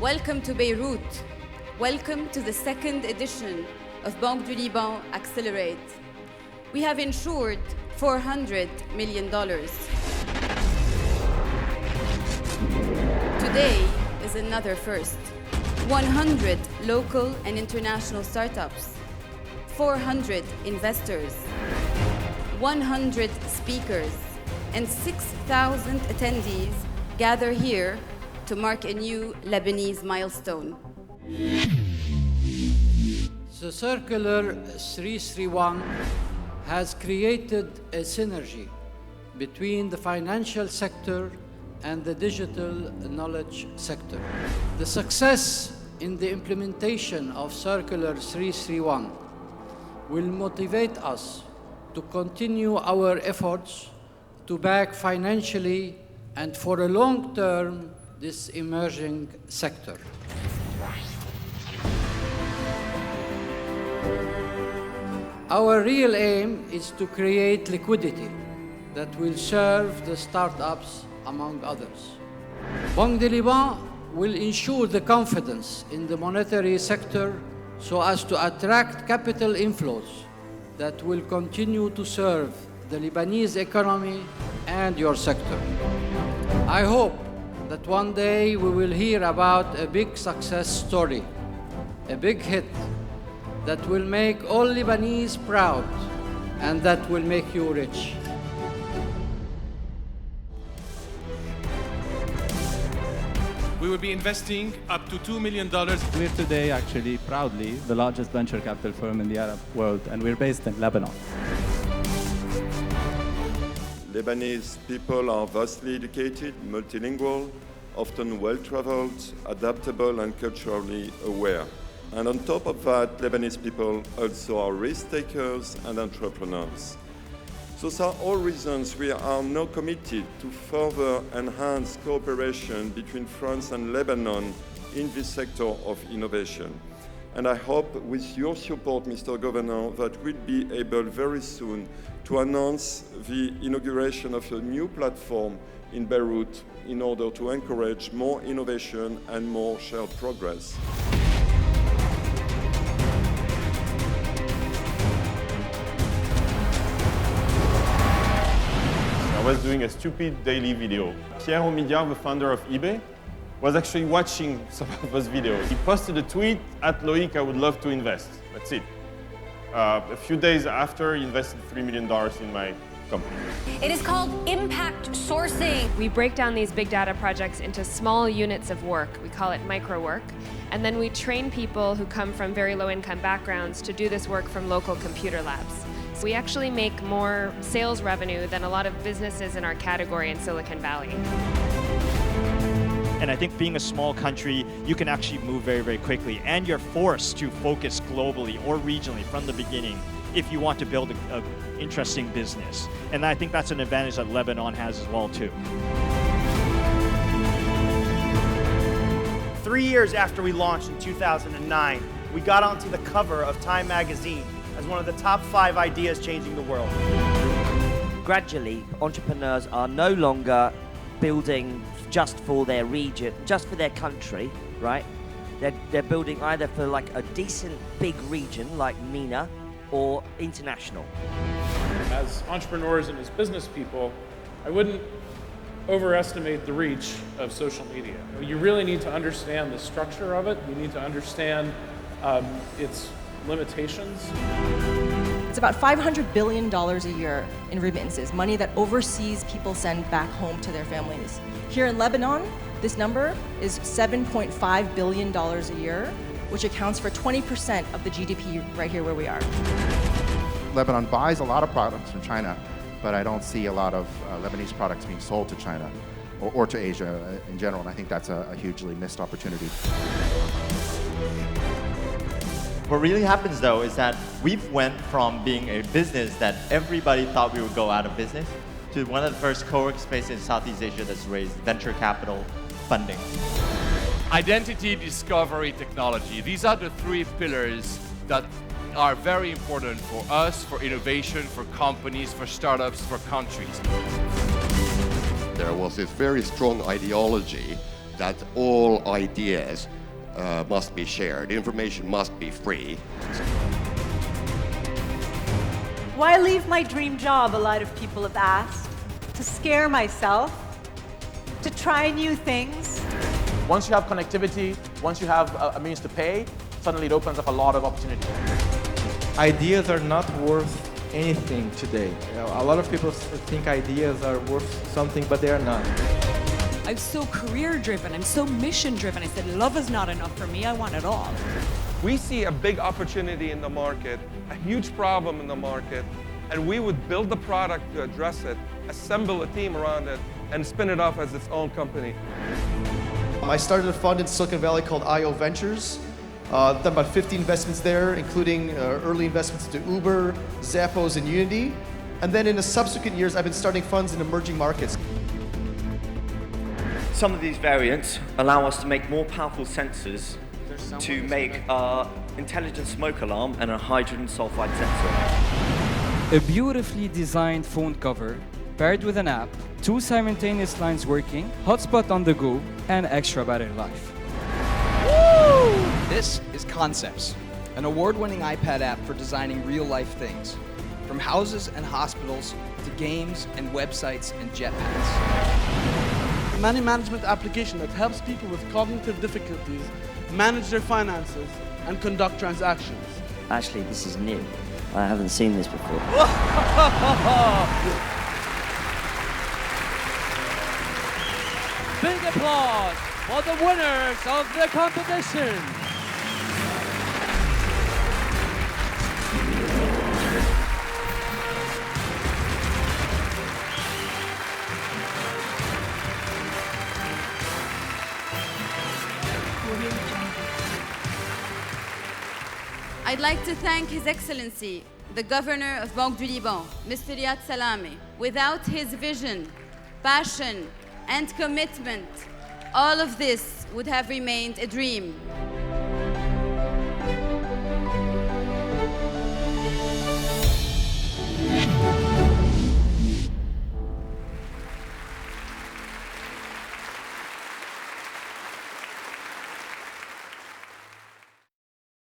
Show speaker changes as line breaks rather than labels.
Welcome to Beirut. Welcome to the second edition of Banque du Liban Accelerate. We have insured $400 million. Today is another first. 100 local and international startups, 400 investors, 100 speakers, and 6,000 attendees gather here to mark a new Lebanese milestone.
The Circular 331 has created a synergy between the financial sector and the digital knowledge sector. The success in the implementation of Circular 331 will motivate us to continue our efforts to back financially and for a long term this emerging sector. Our real aim is to create liquidity that will serve the startups among others. Banque du Liban will ensure the confidence in the monetary sector so as to attract capital inflows that will continue to serve the Lebanese economy and your sector. I hope that one day we will hear about a big success story, a big hit that will make all Lebanese proud and that will make you rich.
We will be investing up to $2 million.
We're today actually proudly the largest venture capital firm in the Arab world, and we're based in Lebanon.
Lebanese people are vastly educated, multilingual, often well-traveled, adaptable and culturally aware. And on top of that, Lebanese people also are risk-takers and entrepreneurs. Those are all reasons we are now committed to further enhance cooperation between France and Lebanon in this sector of innovation. And I hope with your support, Mr. Governor, that we'll be able very soon to announce the inauguration of a new platform in Beirut in order to encourage more innovation and more shared progress.
I was doing a stupid daily video. Pierre Omidyar, the founder of eBay, was actually watching some of those videos. He posted a tweet, @Loic, I would love to invest. That's it. A few days after, he invested $3 million in my company.
It is called impact sourcing.
We break down these big data projects into small units of work. We call it micro work. And then we train people who come from very low income backgrounds to do this work from local computer labs. So we actually make more sales revenue than a lot of businesses in our category in Silicon Valley.
And I think being a small country, you can actually move very, very quickly. And you're forced to focus globally or regionally from the beginning if you want to build an interesting business. And I think that's an advantage that Lebanon has as well, too.
3 years after we launched in 2009, we got onto the cover of Time magazine as one of the top 5 ideas changing the world.
Gradually, entrepreneurs are no longer building just for their region, just for their country, right? They're building either for like a decent big region like MENA or international.
As entrepreneurs and as business people, I wouldn't overestimate the reach of social media. You really need to understand the structure of it. You need to understand its limitations.
It's about $500 billion a year in remittances, money that overseas people send back home to their families. Here in Lebanon, this number is $7.5 billion a year, which accounts for 20% of the GDP right here where we are.
Lebanon buys a lot of products from China, but I don't see a lot of Lebanese products being sold to China or to Asia in general, and I think that's a hugely missed opportunity.
What really happens though is that we went from being a business that everybody thought we would go out of business to one of the first co-work spaces in Southeast Asia that's raised venture capital funding.
Identity, discovery, technology. These are the 3 pillars that are very important for us, for innovation, for companies, for startups, for countries.
There was this very strong ideology that all ideas must be shared. Information must be free.
Why leave my dream job, a lot of people have asked. To scare myself, to try new things.
Once you have connectivity, once you have a means to pay, suddenly it opens up a lot of opportunity.
Ideas are not worth anything today. A lot of people think ideas are worth something, but they are not.
I'm so career-driven, I'm so mission-driven. I said, love is not enough for me, I want it all.
We see a big opportunity in the market, a huge problem in the market, and we would build the product to address it, assemble a team around it, and spin it off as its own company.
I started a fund in Silicon Valley called IO Ventures. Done about 50 investments there, including early investments into Uber, Zappos, and Unity. And then in the subsequent years, I've been starting funds in emerging markets.
Some of these variants allow us to make more powerful sensors to make our intelligent smoke alarm and a hydrogen sulfide sensor.
A beautifully designed phone cover paired with an app, 2 simultaneous lines working, hotspot on the go, and extra battery life.
Woo! This is Concepts, an award-winning iPad app for designing real-life things, from houses and hospitals to games and websites and jetpacks.
A money management application that helps people with cognitive difficulties manage their finances and conduct transactions.
Actually, this is new. I haven't seen this before.
Big applause for the winners of the competition.
I'd like to thank His Excellency, the Governor of Banque du Liban, Mr. Riyad Salameh. Without his vision, passion, and commitment, all of this would have remained a dream.